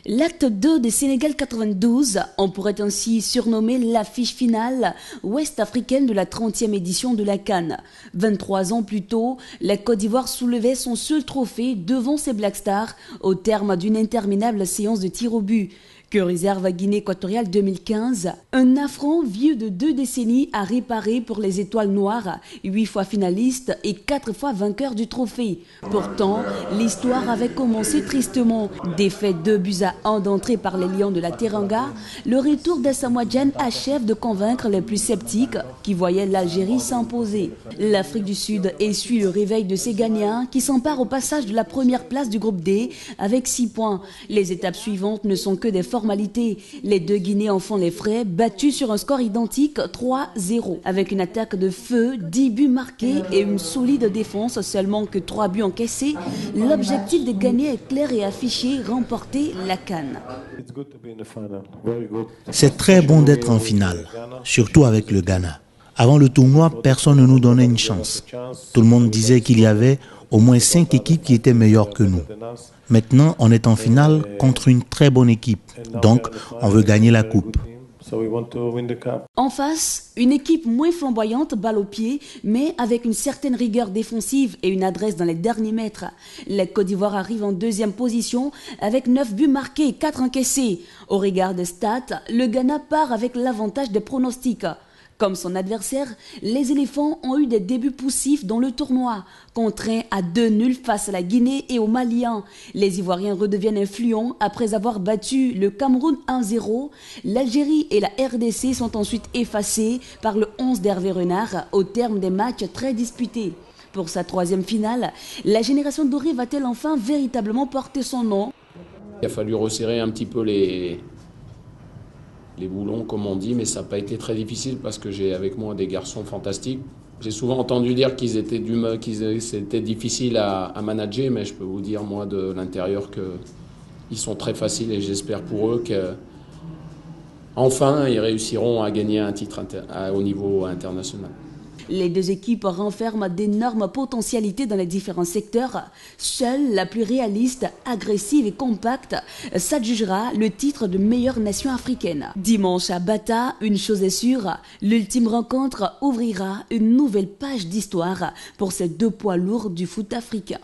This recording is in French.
L'acte 2 des Sénégal 92, on pourrait ainsi surnommer l'affiche finale ouest-africaine de la 30e édition de la CAN. 23 ans plus tôt, la Côte d'Ivoire soulevait son seul trophée devant ses Black Stars au terme d'une interminable séance de tir au but. Que réserve Guinée équatoriale 2015, un affront vieux de 2 décennies à réparer pour les étoiles noires, 8 fois finalistes et 4 fois vainqueurs du trophée. Pourtant, l'histoire avait commencé tristement. Défait 2-1 d'entrée par les Lions de la Teranga, le retour d'Asamoah Gyan achève de convaincre les plus sceptiques qui voyaient l'Algérie s'imposer. L'Afrique du Sud essuie le réveil de ses gagnants qui s'emparent au passage de la première place du groupe D avec 6 points. Les étapes suivantes ne sont que des formalités. Les deux Guinéens en font les frais, battus sur un score identique 3-0. Avec une attaque de feu, 10 buts marqués et une solide défense, seulement que 3 buts encaissés, l'objectif de gagner est clair et affiché, remporter la CAN. C'est très bon d'être en finale, surtout avec le Ghana. Avant le tournoi, personne ne nous donnait une chance. Tout le monde disait qu'il y avait au moins 5 équipes qui étaient meilleures que nous. Maintenant, on est en finale contre une très bonne équipe. Donc, on veut gagner la coupe. En face, une équipe moins flamboyante, balle au pied, mais avec une certaine rigueur défensive et une adresse dans les derniers mètres. La Côte d'Ivoire arrive en 2e position avec 9 buts marqués et 4 encaissés. Au regard des stats, le Ghana part avec l'avantage des pronostics. Comme son adversaire, les éléphants ont eu des débuts poussifs dans le tournoi, contraints à 2-0 face à la Guinée et aux Maliens. Les Ivoiriens redeviennent influents après avoir battu le Cameroun 1-0. L'Algérie et la RDC sont ensuite effacés par le 11 d'Hervé Renard au terme des matchs très disputés. Pour sa 3e finale, la génération dorée va-t-elle enfin véritablement porter son nom? Il a fallu resserrer un petit peu les boulons, comme on dit, mais ça n'a pas été très difficile parce que j'ai avec moi des garçons fantastiques. J'ai souvent entendu dire qu'ils c'était difficile à manager, mais je peux vous dire, moi, de l'intérieur, qu'ils sont très faciles et j'espère pour eux qu'enfin, ils réussiront à gagner un titre au niveau international. Les deux équipes renferment d'énormes potentialités dans les différents secteurs. Seule la plus réaliste, agressive et compacte s'adjugera le titre de meilleure nation africaine. Dimanche à Bata, une chose est sûre, l'ultime rencontre ouvrira une nouvelle page d'histoire pour ces deux poids lourds du foot africain.